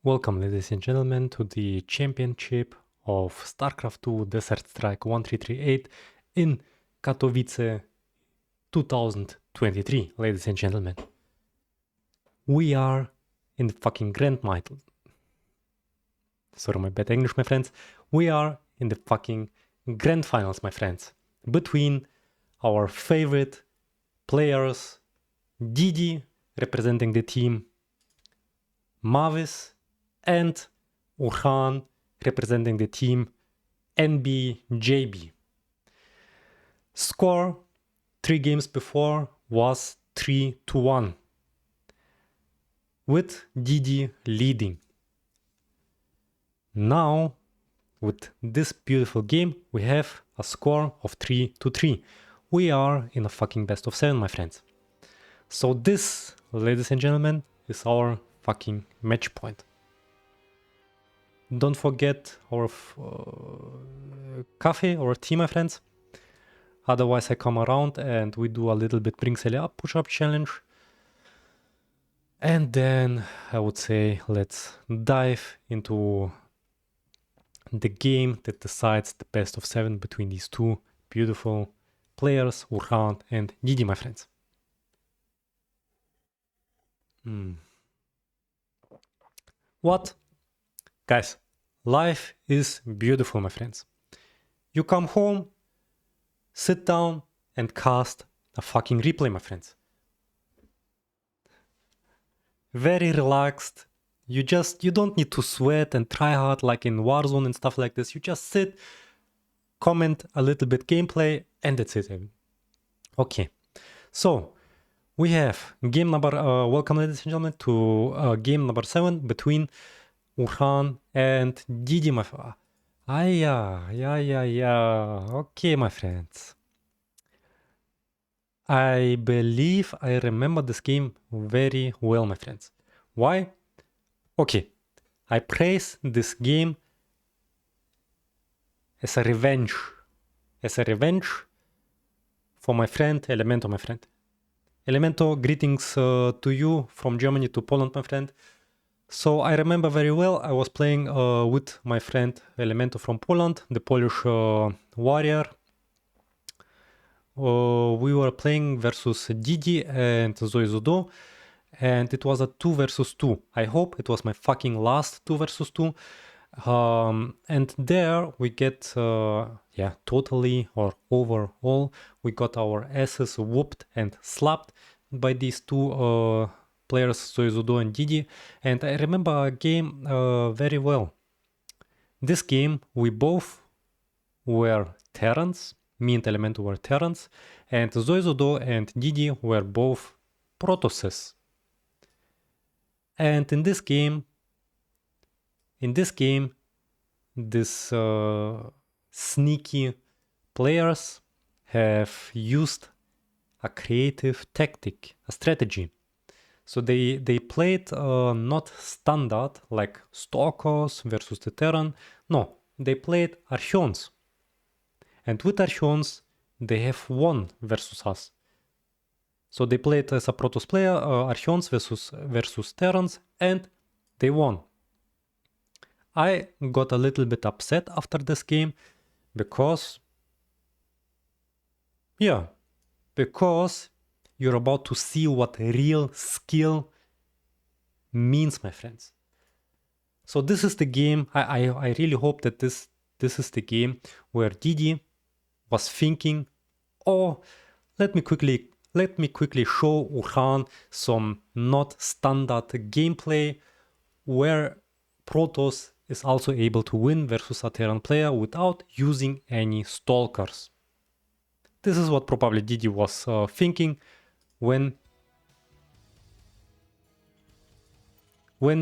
Welcome, ladies and gentlemen, to the championship of Starcraft 2 Desert Strike 1338 in Katowice 2023, ladies and gentlemen. We are in the fucking grand final. Sorry, my bad English, my friends. We are in the fucking grand finals, my friends, between our favorite players, Didi representing the team, Mavis, and Uran representing the team NBJB. Score 3 games before was 3-1, with Didi leading. Now, with this beautiful game, we have a score of 3-3. We are in a fucking best of 7, my friends. So this, ladies and gentlemen, is our fucking match point. Don't forget our coffee or tea, my friends. Otherwise I come around and we do a little bit bring Celia up push-up challenge. And then I would say let's dive into the game that decides the best of 7 between these two beautiful players, Uran and Didi, my friends. What? Guys, life is beautiful, my friends. You come home, sit down and cast a fucking replay, my friends. Very relaxed. You don't need to sweat and try hard like in Warzone and stuff like this. You just sit, comment a little bit gameplay, and that's it. Okay, so we have game number, welcome ladies and gentlemen to game number 7 between Uran and Didi, my friend. Yeah. Okay, my friends. I believe I remember this game very well, my friends. Why? Okay, I praise this game as a revenge. As a revenge for my friend Elemento, my friend. Elemento, greetings to you from Germany to Poland, my friend. So I remember very well, I was playing with my friend Elemento from Poland, the Polish warrior. We were playing versus Didi and Zoizudo, and it was a 2 versus 2. I hope it was my fucking last 2 versus 2. And there we get, totally or overall, we got our asses whooped and slapped by these two players, Zoizudo and Didi. And I remember a game very well. This game, we both were Terrans. Me and Elemento were Terrans, and Zoizudo and Didi were both Protosses. And in this game, these sneaky players have used a creative tactic, a strategy. So they played not standard like Stalkers versus the Terran. No, they played Archons. And with Archons, they have won versus us. So they played as a Protoss player, Archons versus Terrans, and they won. I got a little bit upset after this game because you're about to see what real skill means, my friends. So this is the game. I really hope that this is the game where Didi was thinking, oh, let me quickly show Uran some not standard gameplay where Protoss is also able to win versus a Terran player without using any stalkers. This is what probably Didi was thinking when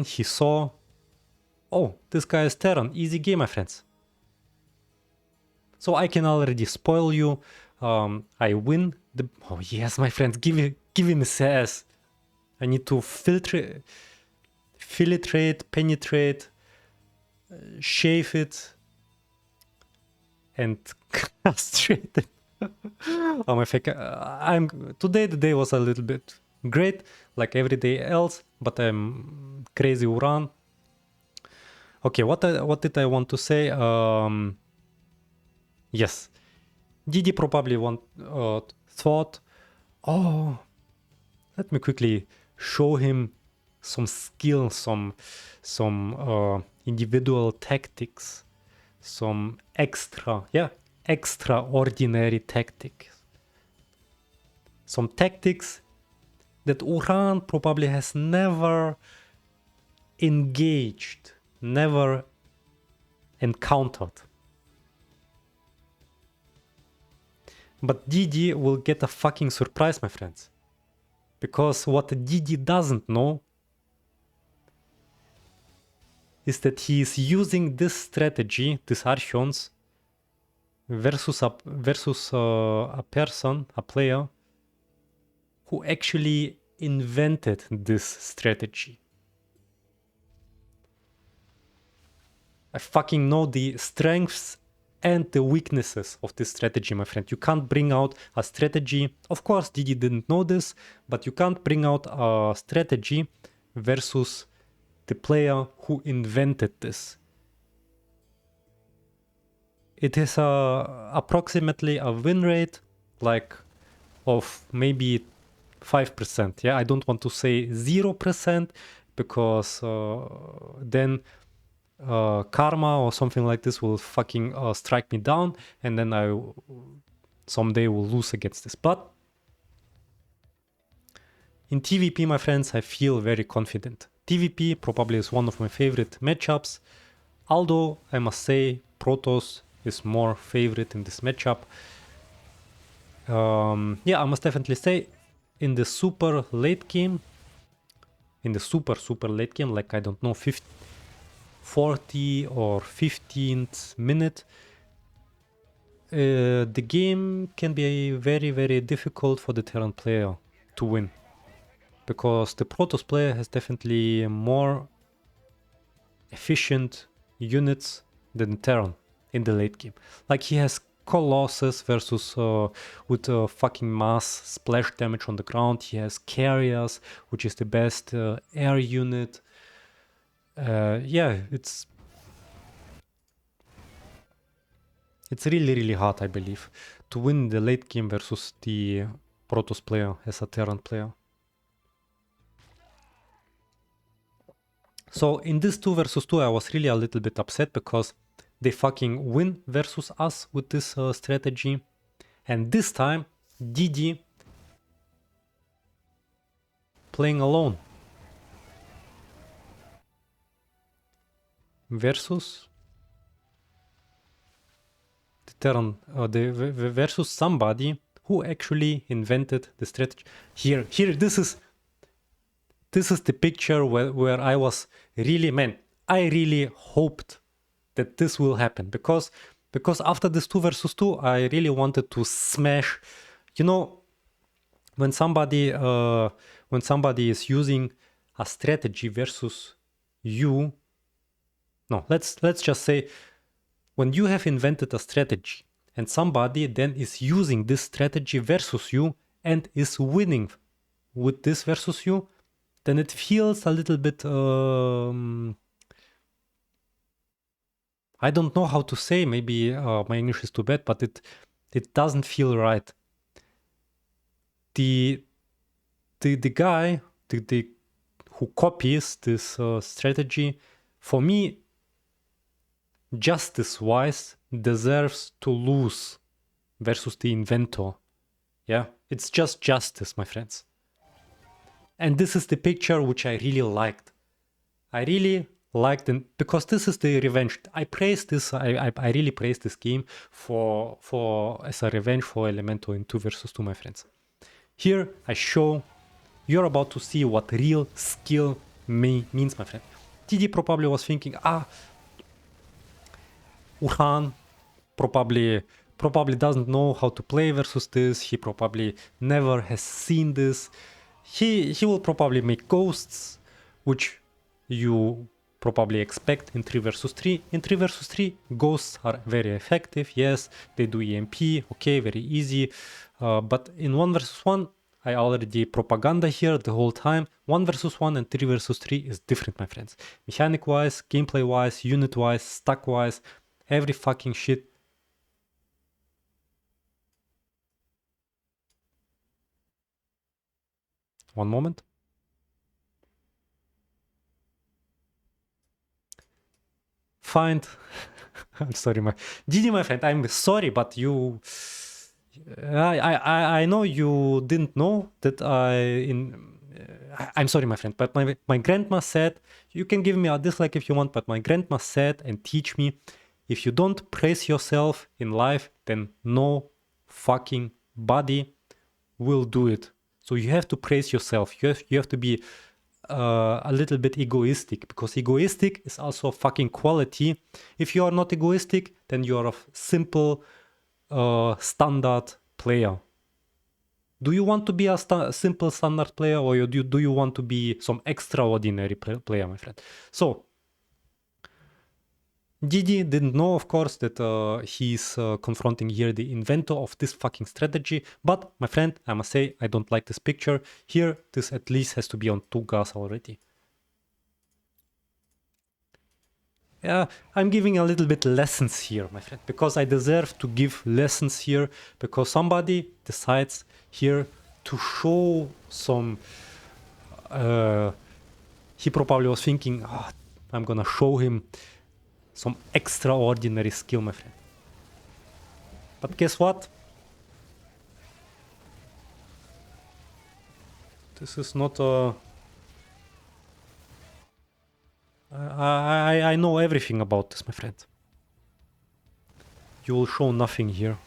he saw, oh, this guy is Terran, easy game, my friends. So I can already spoil you. I win the... Oh yes, my friends, give him a sass. I need to filtrate, penetrate, shave it, and castrate it. Oh my fuck! Today the day was a little bit great, like every day else, but I'm crazy Uran. Okay, what did I want to say? Yes, Didi probably thought, oh, let me quickly show him some skill, some individual tactics, some extraordinary tactics, some tactics that Uran probably has never engaged, never encountered. But Didi will get a fucking surprise, my friends. Because what Didi doesn't know is that he is using this strategy, this Archons, versus a person, a player, who actually invented this strategy. I fucking know the strengths and the weaknesses of this strategy, my friend. You can't bring out a strategy. Of course, Didi didn't know this, but you can't bring out a strategy versus the player who invented this. It is approximately a win rate like of maybe 5%. Yeah, I don't want to say 0% because then karma or something like this will fucking strike me down, and then I someday will lose against this. But in TvP, my friends, I feel very confident. TvP probably is one of my favorite matchups, although I must say Protoss is more favorite in this matchup. Yeah, I must definitely say in the super late game, super late game, like I don't know, 40 or 15th minute, the game can be very difficult for the Terran player to win, because the Protoss player has definitely more efficient units than Terran in the late game. Like he has Colossus versus with fucking mass splash damage on the ground. He has Carriers, which is the best air unit. Yeah, it's really hard, I believe, to win the late game versus the Protoss player as a Terran player. So in this 2 versus 2, I was really a little bit upset because they fucking win versus us with this strategy. And this time, Didi playing alone versus the Terran, versus somebody who actually invented the strategy. Here, this is the picture where I was really, man, I really hoped that this will happen, because after this 2 versus 2, I really wanted to smash, you know, when somebody is using a strategy versus you. No, let's just say when you have invented a strategy and somebody then is using this strategy versus you and is winning with this versus you, then it feels a little bit I don't know how to say, maybe my English is too bad, but it doesn't feel right. The guy who copies this strategy, for me, justice-wise, deserves to lose versus the inventor. Yeah, it's just justice, my friends. And this is the picture which I really liked. I really liked it because this is the revenge. I praise this. I really praise this game for as a revenge for Elemento in 2 versus 2, my friends. Here I show, you're about to see what real skill means, my friend. TD probably was thinking, Uran probably doesn't know how to play versus this. He probably never has seen this. He will probably make ghosts, which you probably expect in 3 versus 3. In 3 versus 3, ghosts are very effective. Yes, they do EMP. Okay, very easy. But in 1 versus 1, I already propaganda here the whole time. 1 versus 1 and 3 versus 3 is different, my friends. Mechanic wise, gameplay wise, unit wise, stack wise, every fucking shit. One moment. Find. I'm sorry, my Didi, my friend. I'm sorry, but you. I know you didn't know that I'm sorry, my friend, but my grandma said you can give me a dislike if you want, but my grandma said and teach me if you don't praise yourself in life, then no fucking body will do it. So you have to praise yourself. You have to be a little bit egoistic, because egoistic is also a fucking quality. If you are not egoistic, then you are a simple standard player. Do you want to be a simple standard player, or do you want to be some extraordinary player, my friend? So Didi didn't know, of course, that he's confronting here the inventor of this fucking strategy. But, my friend, I must say, I don't like this picture. Here, this at least has to be on 2 gas already. Yeah, I'm giving a little bit lessons here, my friend, because I deserve to give lessons here, because somebody decides here to show some... he probably was thinking, oh, I'm gonna show him some extraordinary skill, my friend. But guess what? This is not a... I know everything about this, my friend. You will show nothing here.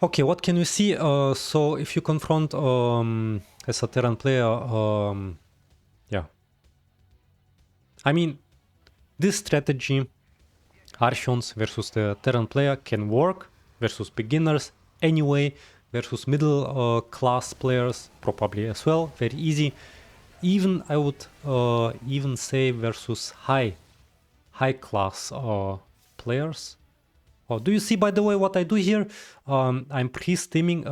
Okay, what can we see? So if you confront as a Terran player, yeah. I mean, this strategy, Archons versus the Terran player, can work versus beginners anyway, versus middle class players probably as well, very easy. Even I would even say versus high class players. Oh, do you see, by the way, what I do here? I'm pre-steaming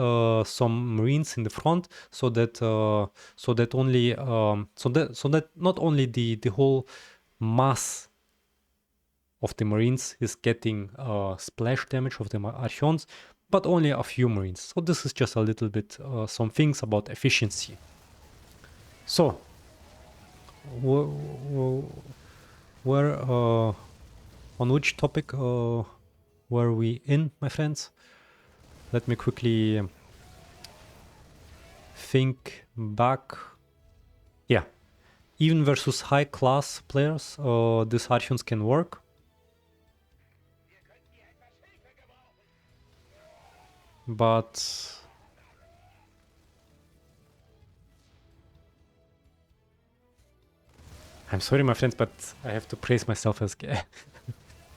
some Marines in the front, so that only so that not only the whole mass of the Marines is getting splash damage of the Archons, but only a few Marines. So this is just a little bit some things about efficiency. So where on which topic were we in, my friends? Let me quickly think back. Yeah, even versus high class players, these Archons can work. But I'm sorry, my friends, but I have to praise myself as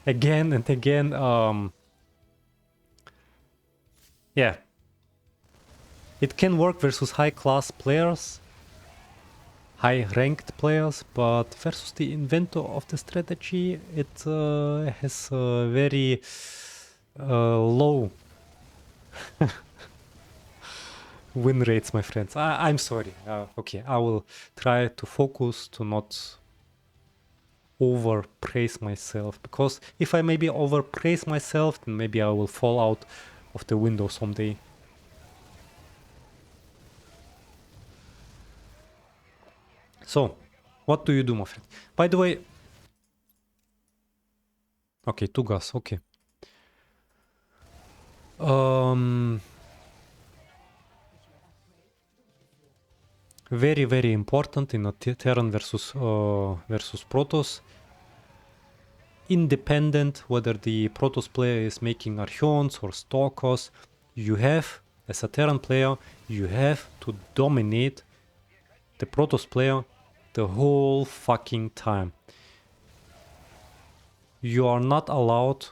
again and again. Yeah, it can work versus high class players, high ranked players, but versus the inventor of the strategy, it has very low win rates, my friends. I'm sorry. Okay, I will try to focus to not overpraise myself, because if I maybe overpraise myself, then maybe I will fall out of the window someday. So, what do you do, my friend? By the way... Okay, 2 gas, okay. Very, very important in a Terran versus Protoss. Independent whether the Protoss player is making Archons or Stalkers, you have, as a Terran player, you have to dominate the Protoss player the whole fucking time. You are not allowed...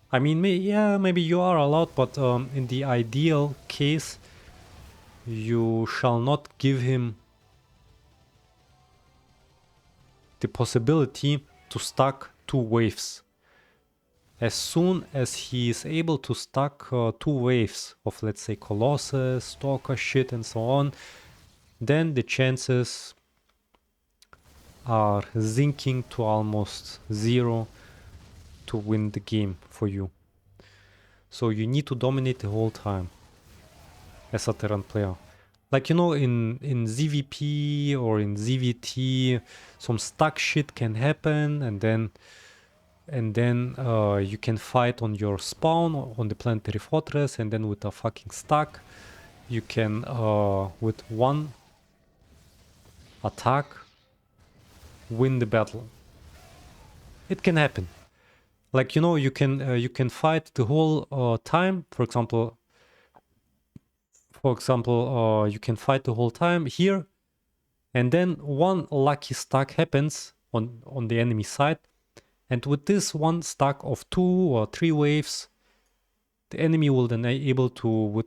I mean, maybe you are allowed, but in the ideal case, you shall not give him the possibility to stack 2 waves. as soon as he is able to stack 2 waves of, let's say, Colossus, Stalker shit and so on, then the chances are sinking to almost 0 to win the game for you. So you need to dominate the whole time as a Terran player. Like, you know, in ZVP or in ZVT, some stuck shit can happen, and then you can fight on your spawn on the planetary fortress, and then with a fucking stack, you can with one attack win the battle. It can happen. Like, you know, you can fight the whole time. For example, you can fight the whole time here, and then one lucky stack happens on the enemy side, and with this one stack of 2 or 3 waves, the enemy will then be able to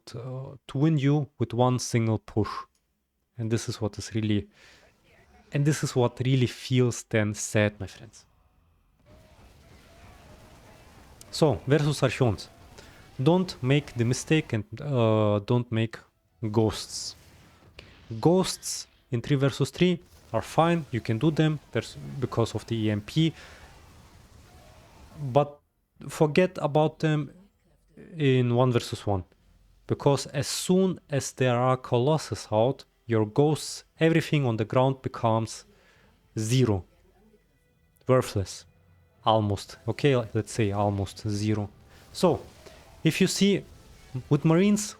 win you with one single push. And this is what really feels then sad, my friends. So, versus Archons. Don't make the mistake and don't make ghosts. Ghosts in 3 versus 3 are fine, you can do them because of the EMP, but forget about them in 1 versus 1, because as soon as there are Colossus out, your ghosts, everything on the ground becomes 0, worthless, almost, okay, let's say almost 0. So if you see with Marines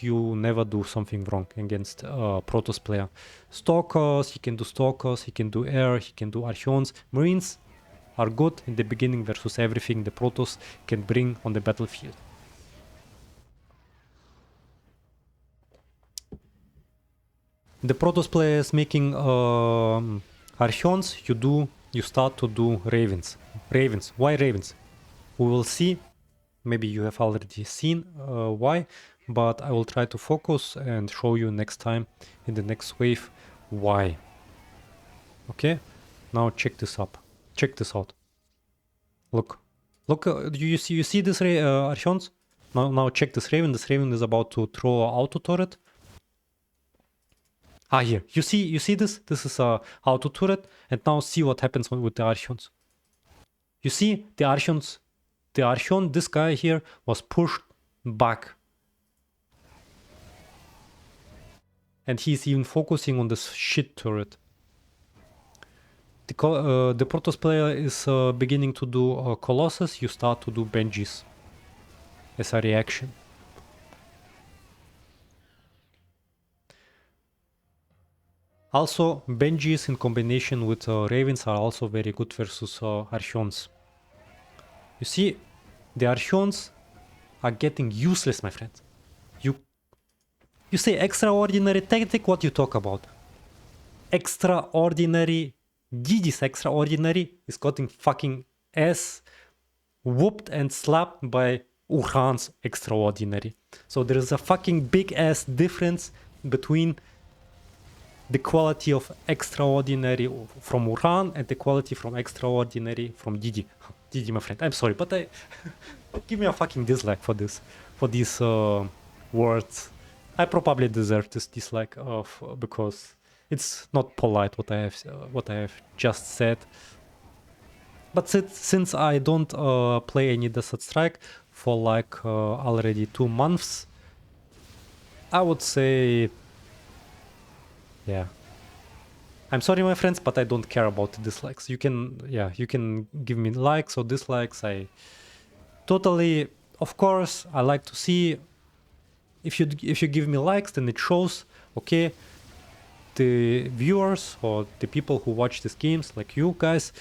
you never do something wrong against Protoss player. Stalkers, he can do Stalkers, he can do Air, he can do Archons. Marines are good in the beginning versus everything the Protoss can bring on the battlefield. The Protoss players making Archons, you start to do Ravens. Ravens. Why Ravens? We will see. Maybe you have already seen why, but I will try to focus and show you next time in the next wave why. Okay, now check this up. Check this out. Look, you see this Archons? Now check this Raven. This Raven is about to throw an auto turret. Here, you see this? This is a auto turret, and now see what happens with the Archons. You see the Archons. The Archon, this guy here, was pushed back. And he's even focusing on this shit turret. The Protoss player is beginning to do Colossus, you start to do Benjis as a reaction. Also, Benjis in combination with Ravens are also very good versus Archons. You see, the Archons are getting useless, my friends. You say extraordinary tactic, what you talk about? Extraordinary, Didi's extraordinary is getting fucking ass whooped and slapped by Uran's extraordinary. So there is a fucking big ass difference between the quality of extraordinary from Uran and the quality from extraordinary from Didi. Didi, my friend, I'm sorry, but give me a fucking dislike for these words. I probably deserve this dislike because it's not polite what I have just said. But since I don't play any Desert Strike for like already 2 months, I would say, yeah. I'm sorry, my friends, but I don't care about the dislikes. You can give me likes or dislikes. I totally, of course, I like to see if you give me likes, then it shows, okay, the viewers or the people who watch these games, like you guys,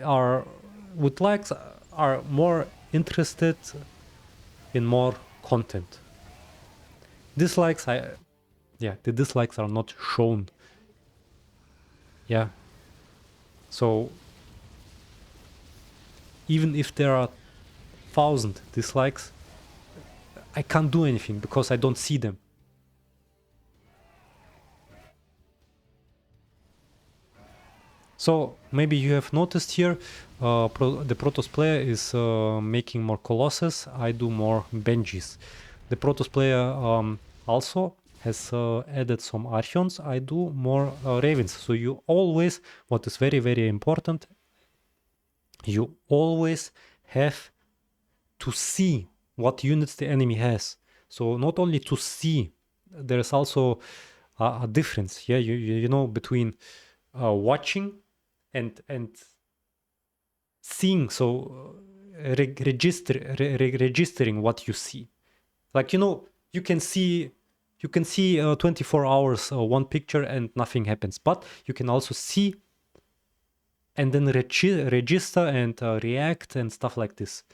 are with likes are more interested in more content. Dislikes, the dislikes are not shown. Yeah. So even if there are 1,000 dislikes, I can't do anything because I don't see them. So maybe you have noticed here, the Protoss player is making more Colossus. I do more Benjis. The Protoss player also has added some Archons. I do more Ravens. So you always, what is very, very important, you always have to see what units the enemy has. So not only to see, there is also a difference. Yeah, you know, between watching and seeing. So registering what you see. Like, you know, you can see 24 hours one picture and nothing happens, but you can also see and then register and react and stuff like this.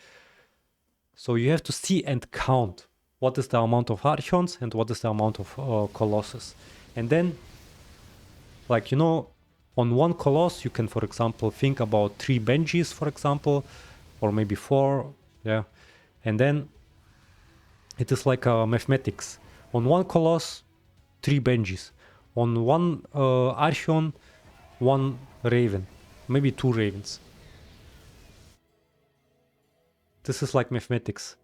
So you have to see and count what is the amount of Archons and what is the amount of Colossus. And then, like, you know, on one Colossus, you can, for example, think about 3 Benjis, for example, or maybe 4, yeah. And then it is like mathematics. On one Colossus, 3 Benjis. On one Archon, 1 Raven. Maybe 2 Ravens. This is like mathematics.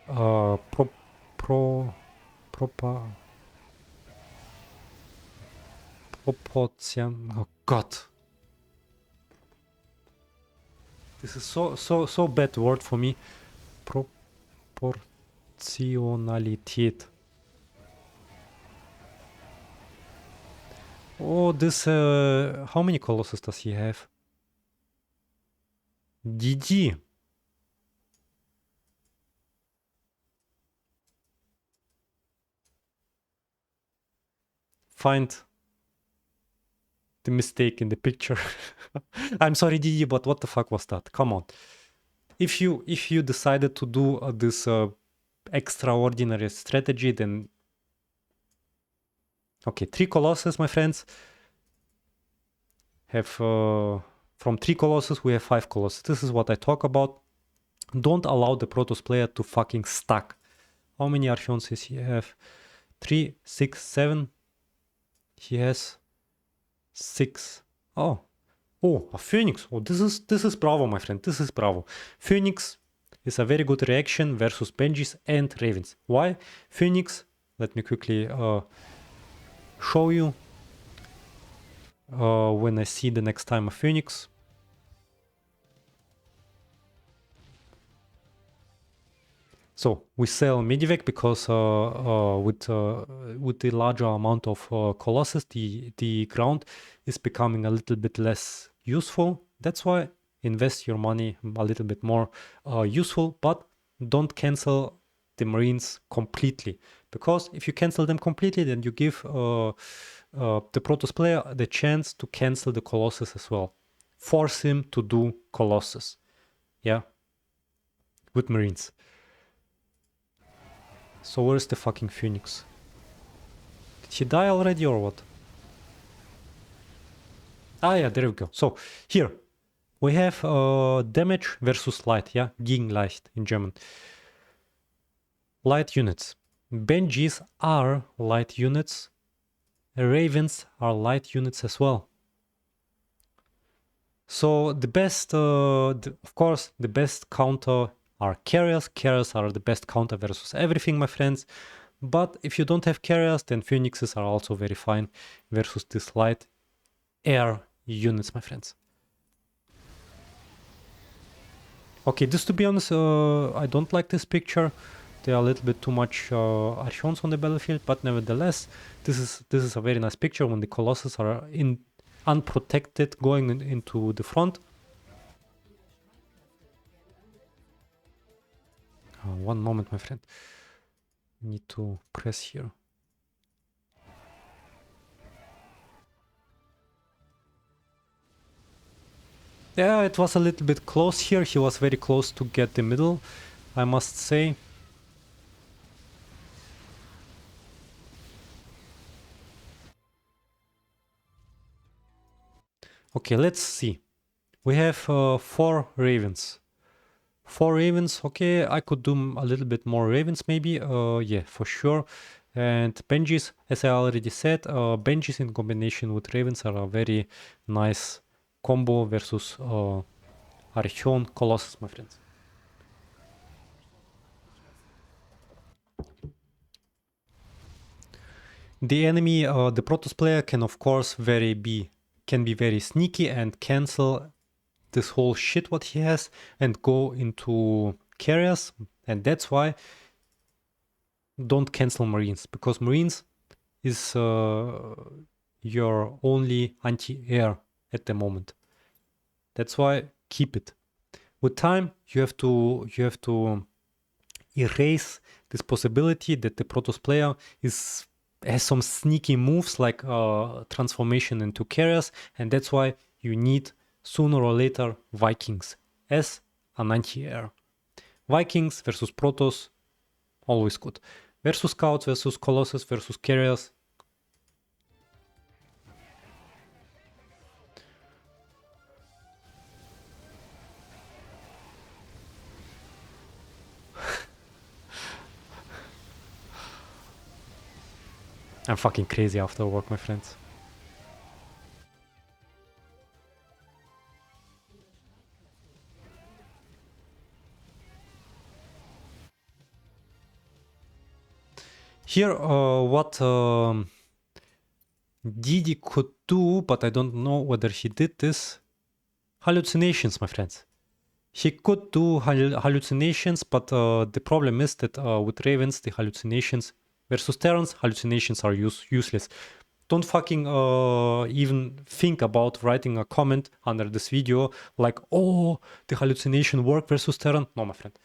Proportion. Oh God. This is so bad word for me. Proportionalität. Oh, this. How many Colossus does he have? Didi. Find the mistake in the picture. I'm sorry, Didi, but what the fuck was that? Come on. If you decided to do this extraordinary strategy, then okay, 3 Colossus, my friends. Have from 3 Colossus we have 5 Colossus. This is what I talk about. Don't allow the Protoss player to fucking stack. How many Archons does he have? 3, 6, 7. He has 6. Oh, a Phoenix. Oh, this is bravo, my friend. This is bravo. Phoenix is a very good reaction versus Benjis and Ravens. Why? Phoenix, let me quickly show you when I see the next time a Phoenix. So we sell Medivac because with the larger amount of Colossus, the ground is becoming a little bit less useful. That's why invest your money a little bit more useful, but don't cancel the Marines completely. Because if you cancel them completely, then you give the Protoss player the chance to cancel the Colossus as well. Force him to do Colossus. Yeah, with Marines. So where's the fucking Phoenix? Did he die already or what? Ah yeah, there we go. So here we have damage versus light, yeah? Gegenleicht in German. Light units. Benjis are light units. Ravens are light units as well. So the best, of course, the best counter are carriers. Carriers are the best counter versus everything, my friends. But if you don't have carriers, then Phoenixes are also very fine versus this light air units, my friends. Okay, just to be honest, I don't like this picture. There are a little bit too much Archons on the battlefield, but nevertheless, this is a very nice picture when the Colossus are unprotected going into the front. One moment, my friend. I need to press here. Yeah, it was a little bit close here. He was very close to get the middle, I must say. Okay, let's see. We have 4 Ravens. 4 Ravens, okay, I could do a little bit more Ravens maybe, yeah, for sure. And Benjis, as I already said, Benjis in combination with Ravens are a very nice combo versus Archeon Colossus, my friends. The enemy, the Protoss player can of course be very sneaky and cancel this whole shit what he has and go into carriers, and that's why don't cancel Marines, because Marines is your only anti-air at the moment. That's why keep it. With time, you have to erase this possibility that the Protoss player has some sneaky moves like transformation into carriers, and that's why you need sooner or later Vikings as an anti-air. Vikings versus Protoss, always good. Versus Scouts, versus Colossus, versus carriers. I'm fucking crazy after work, my friends. Here, what Didi could do, but I don't know whether he did this. Hallucinations, my friends. He could do hallucinations, but the problem is that with Ravens, the hallucinations versus Terrans, hallucinations are useless. Don't fucking even think about writing a comment under this video like, oh, the hallucination work versus Terran. No, my friend.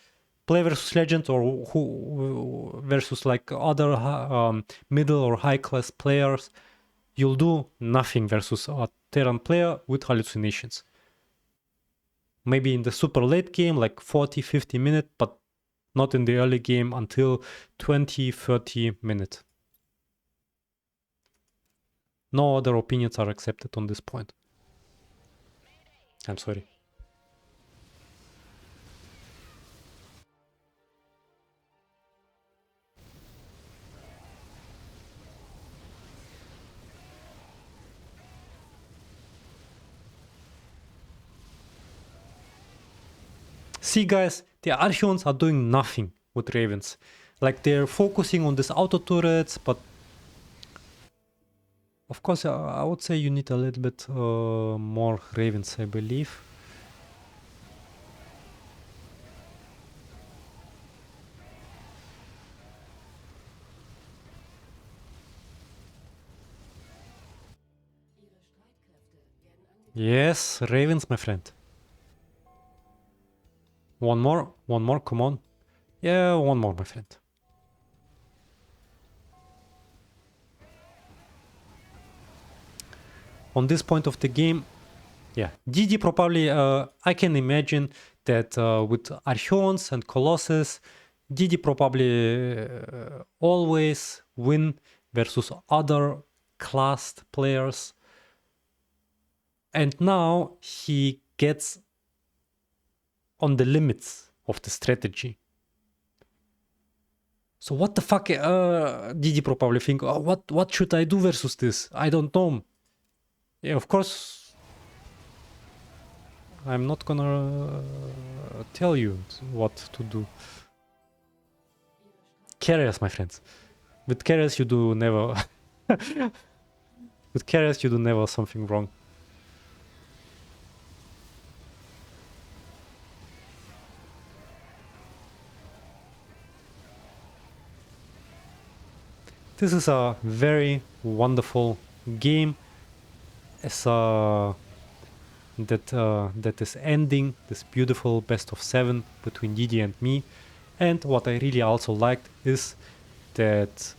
Play versus Legend or who versus like other middle or high class players. You'll do nothing versus a Terran player with hallucinations. Maybe in the super late game, like 40, 50 minutes, but not in the early game until 20, 30 minutes. No other opinions are accepted on this point. I'm sorry. See guys, the Archeons are doing nothing with Ravens. Like they're focusing on this auto turrets, but of course I would say you need a little bit more Ravens, I believe. Yes, Ravens, my friend. One more, come on. Yeah, one more, my friend. On this point of the game, yeah, Didi probably, I can imagine that with Archeons and Colossus, Didi probably always win versus other classed players. And now he gets on the limits of the strategy. So what the fuck did he probably think, oh, what should I do versus this? I don't know. Yeah, of course, I'm not gonna tell you what to do. Carriers, my friends. With carriers you do never... With carriers you do never something wrong. This is a very wonderful game as that is ending this beautiful best of 7 between Didi and me. And what I really also liked is that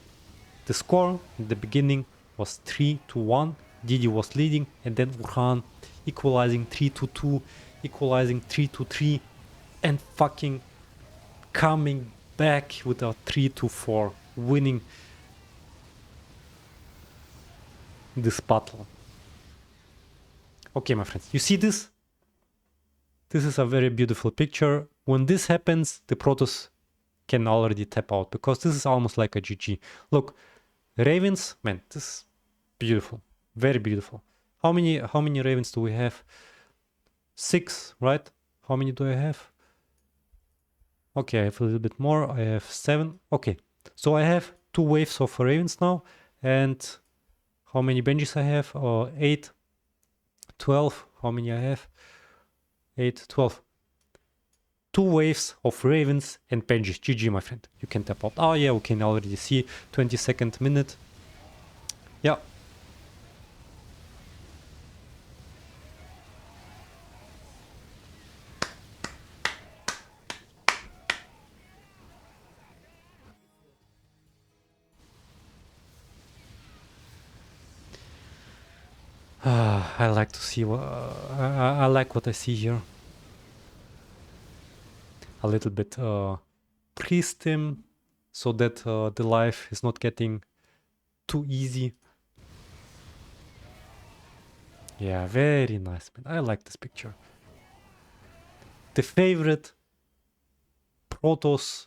the score in the beginning was 3-1. Didi was leading, and then Uran equalizing 3-2, equalizing 3-3, and fucking coming back with a 3-4, winning this battle. Okay, my friends, you see this? This is a very beautiful picture. When this happens, the Protoss can already tap out, because this is almost like a GG. Look, Ravens, man, this is beautiful, very beautiful. How many ravens do we have? 6, right? How many do I have? Okay, I have a little bit more. I have 7. Okay, so I have 2 waves of ravens now. And how many benches I have? 8, 12. How many I have? 8, 12. 2 waves of ravens and benches. GG, my friend. You can tap out. Oh yeah, we can already see 22nd minute. Yeah. I like to see what I like what I see here. A little bit pre-stim so that the life is not getting too easy. Yeah, very nice, man. I like this picture. The favorite Protoss,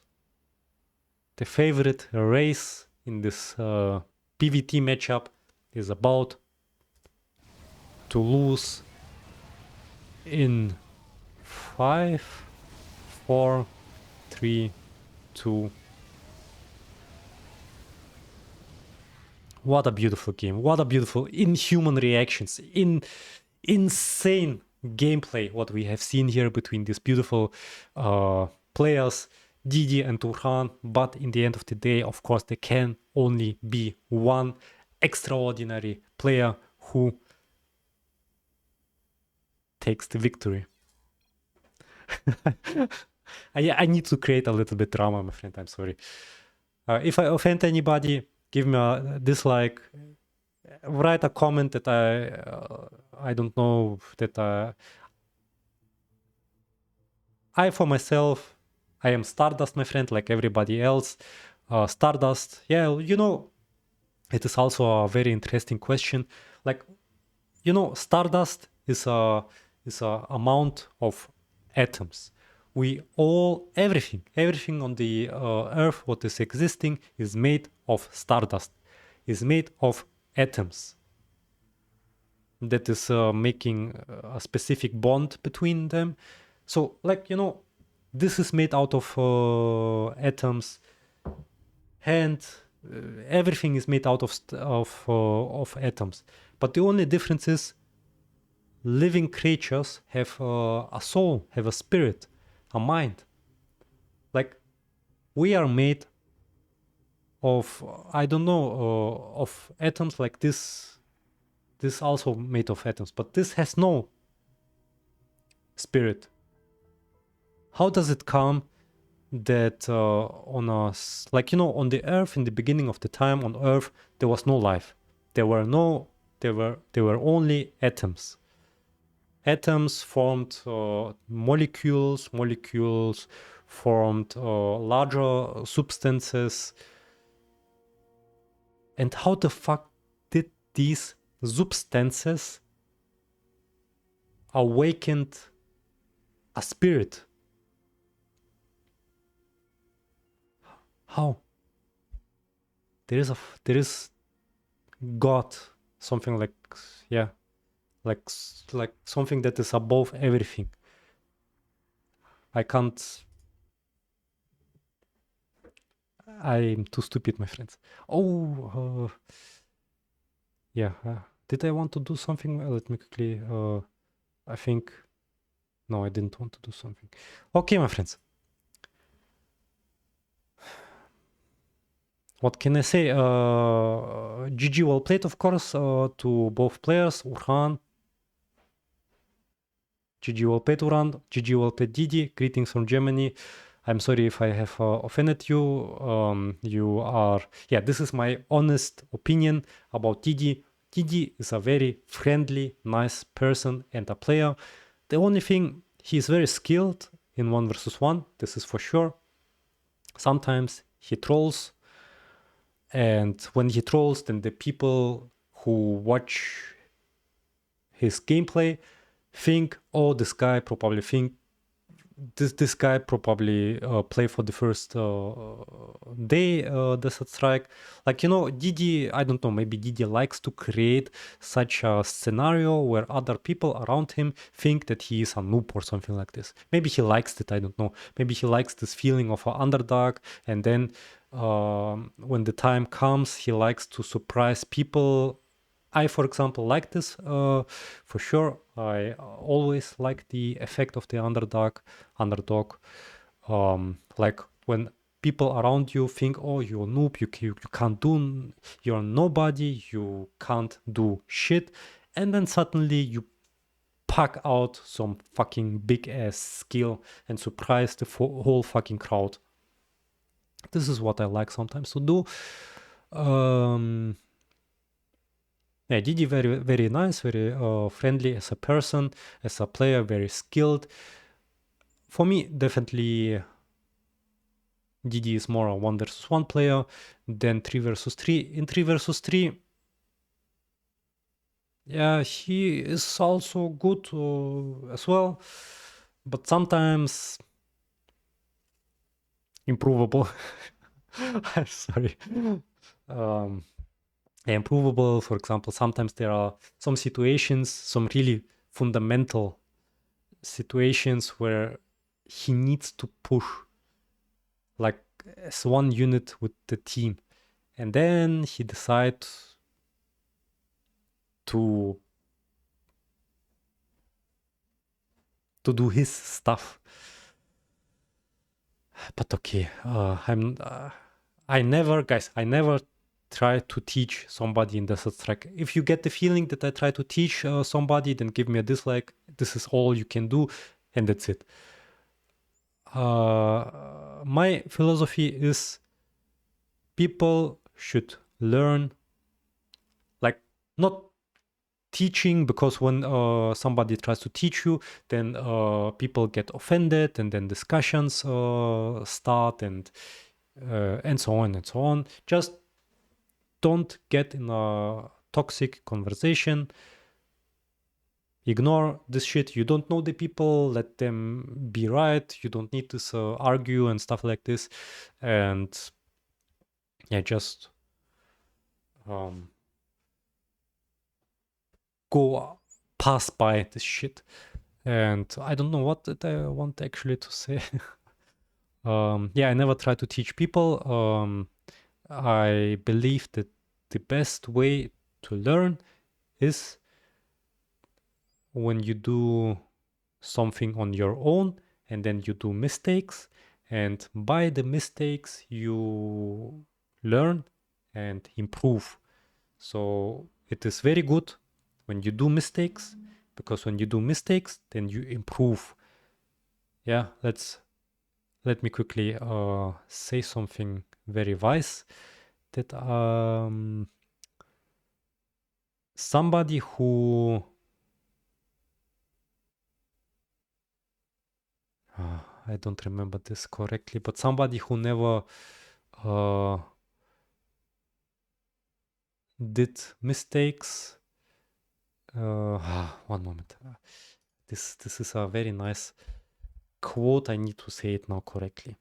the favorite race in this PvT matchup is about to lose in 5, 4, 3, 2. What a beautiful game. What a beautiful inhuman reactions. Insane gameplay what we have seen here between these beautiful players, Didi and Uran. But in the end of the day, of course, there can only be one extraordinary player who takes the victory. I need to create a little bit drama, my friend. I'm sorry. If I offend anybody, give me a dislike. Write a comment that I don't know, that I for myself, I am Stardust, my friend, like everybody else. Stardust, yeah, you know, it is also a very interesting question. Like, you know, Stardust is a amount of atoms. We all, everything on the Earth, what is existing, is made of stardust, is made of atoms. That is making a specific bond between them. So, like, you know, this is made out of atoms, and everything is made out of atoms. But the only difference is living creatures have a soul, have a spirit, a mind. Like, we are made of, I don't know, of atoms like this. This also made of atoms, but this has no spirit. How does it come that on us, like, you know, on the Earth, in the beginning of the time on Earth, there was no life. There were only atoms. Atoms formed molecules. Molecules formed larger substances. And how the fuck did these substances awakened a spirit? How? There is God, something like, yeah, like something that is above everything. I can't. I'm too stupid, my friends. Oh, yeah. Did I want to do something? Let me quickly. I think. No, I didn't want to do something. Okay, my friends. What can I say? GG well played, of course, to both players, Uran. GG well played, Uran. GG well played, Didi. Greetings from Germany. I'm sorry if I have offended you. You are... Yeah, this is my honest opinion about Didi. Didi is a very friendly, nice person and a player. The only thing, he is very skilled in 1 versus 1. This is for sure. Sometimes he trolls. And when he trolls, then the people who watch his gameplay think, oh, this guy probably think this guy probably play for the first day Desert Strike. Like, you know, Didi, I don't know, maybe Didi likes to create such a scenario where other people around him think that he is a noob or something like this. Maybe he likes it, I don't know. Maybe he likes this feeling of an underdog, and then when the time comes, he likes to surprise people. I, for example, like this for sure. I always like the effect of the underdog. Like when people around you think, oh, you're a noob, you can't do, you're nobody, you can't do shit, and then suddenly you pack out some fucking big ass skill and surprise the whole fucking crowd. This is what I like sometimes to do. Yeah, Didi very very nice, very friendly as a person, as a player, very skilled. For me, definitely Didi is more a 1 versus 1 player than 3 versus 3. In 3 versus 3, yeah, he is also good as well, but sometimes improvable. I'm sorry. Um, improvable, for example, sometimes there are some situations, some really fundamental situations where he needs to push like as one unit with the team, and then he decides to do his stuff. But okay, I never, guys, I never try to teach somebody in the track. If you get the feeling that I try to teach somebody, then give me a dislike. This is all you can do, and that's it. My philosophy is people should learn, like, not teaching, because when somebody tries to teach you, then people get offended, and then discussions start, and so on and so on. Just don't get in a toxic conversation. Ignore this shit. You don't know the people. Let them be right. You don't need to argue and stuff like this. And yeah, just go pass by this shit. And I don't know what did I want actually to say. Yeah, I never try to teach people. I believe that the best way to learn is when you do something on your own and then you do mistakes, and by the mistakes you learn and improve. So it is very good when you do mistakes, because when you do mistakes then you improve. Yeah, let me quickly say something very wise, that somebody who I don't remember this correctly, but somebody who never did mistakes. One moment. This is a very nice quote. I need to say it now correctly.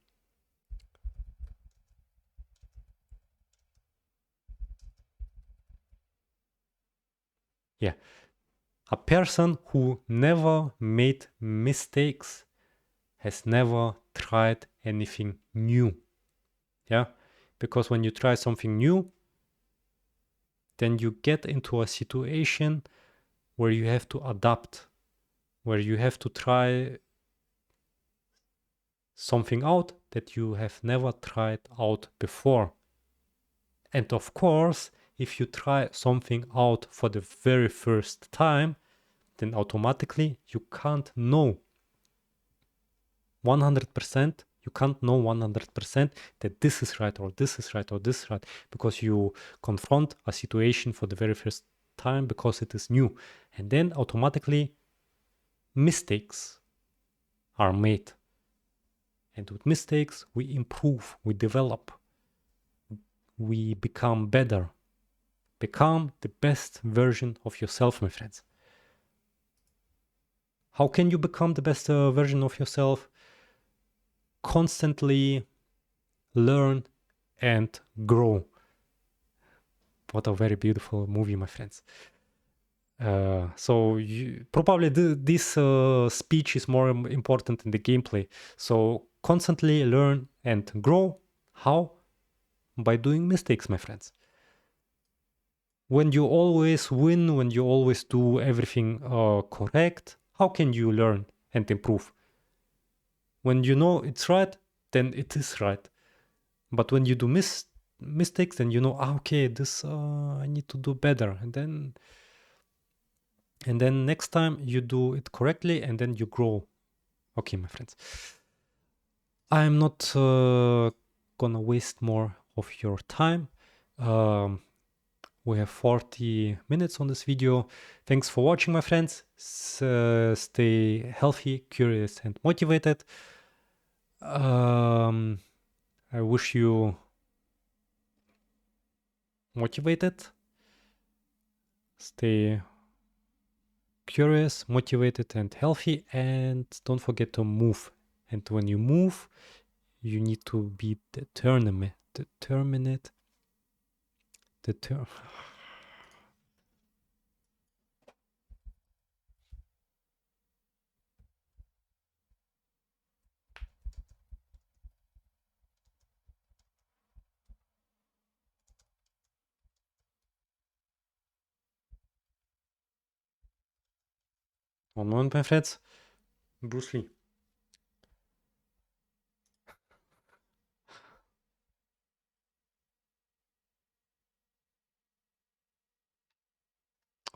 Yeah. A person who never made mistakes has never tried anything new. Yeah. Because when you try something new, then you get into a situation where you have to adapt, where you have to try something out that you have never tried out before. And of course, if you try something out for the very first time, then automatically you can't know 100%. You can't know 100% that this is right or this is right or this is right, because you confront a situation for the very first time because it is new. And then automatically mistakes are made. And with mistakes, we improve, we develop, we become better. Become the best version of yourself, my friends. How can you become the best version of yourself? constantly learn and grow. What a very beautiful movie, my friends. So probably this speech is more important in the gameplay. So constantly learn and grow. How? By doing mistakes, my friends. When you always win, when you always do everything correct, how can you learn and improve? When you know it's right, then it is right. But when you do mistakes, then you know, okay, this I need to do better, and then next time you do it correctly, and then you grow. Okay, my friends, I'm not gonna waste more of your time. We have 40 minutes on this video. Thanks for watching, my friends. Stay healthy, curious, and motivated. I wish you motivated. Stay curious, motivated, and healthy. And don't forget to move. And when you move, you need to be determined. One moment, my friends. Bruce Lee.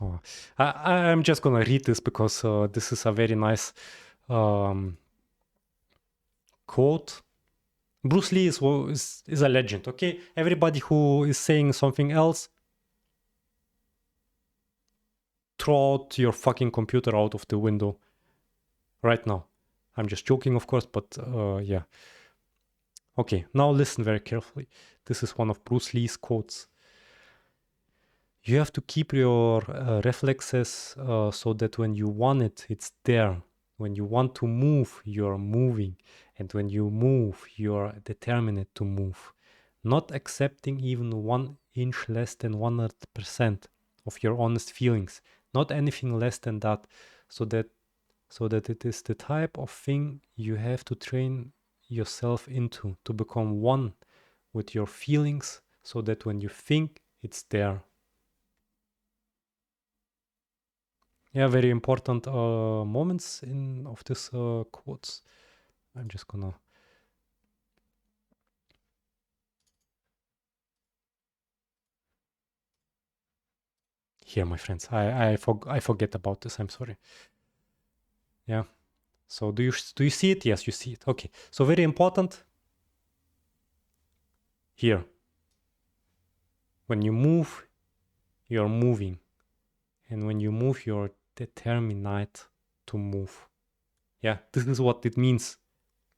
Oh, I'm just gonna read this because this is a very nice quote. Bruce Lee is a legend, okay? Everybody who is saying something else, throw out your fucking computer out of the window right now. I'm just joking, of course, but yeah. Okay, now listen very carefully. This is one of Bruce Lee's quotes. You have to keep your reflexes so that when you want it, it's there. When you want to move, you're moving. And when you move, you're determined to move. Not accepting even 1 inch less than 100% of your honest feelings. Not anything less than that. So that it is the type of thing you have to train yourself into, to become one with your feelings, so that when you think, it's there. Yeah, very important moments of this quotes. I'm just gonna here, my friends. I forget about this. I'm sorry. Yeah. So do you see it? Yes, you see it. Okay. So very important here. When you move, you're moving, and when you move, you're determined to move. Yeah, this is what it means.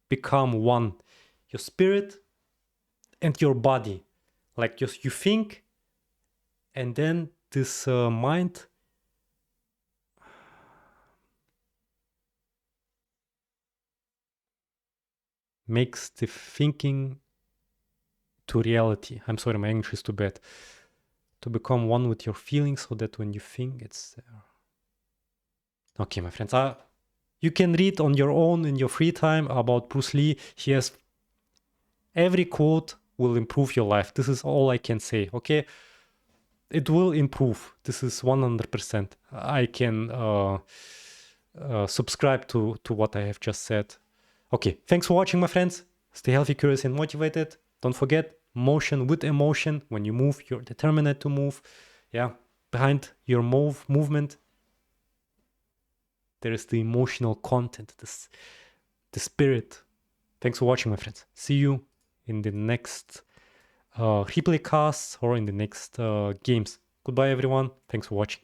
Become one. Your spirit and your body. Like just you think, and then this mind makes the thinking to reality. I'm sorry, my English is too bad. To become one with your feelings so that when you think, it's there. Okay, my friends. You can read on your own in your free time about Bruce Lee. He has every quote will improve your life. This is all I can say. Okay, it will improve. This is 100%. I can subscribe to what I have just said. Okay, thanks for watching, my friends. Stay healthy, curious, and motivated. Don't forget, motion with emotion. When you move, you're determined to move. Yeah, behind your movement, there is the emotional content, the spirit. Thanks for watching, my friends. See you in the next replay casts or in the next games. Goodbye, everyone. Thanks for watching.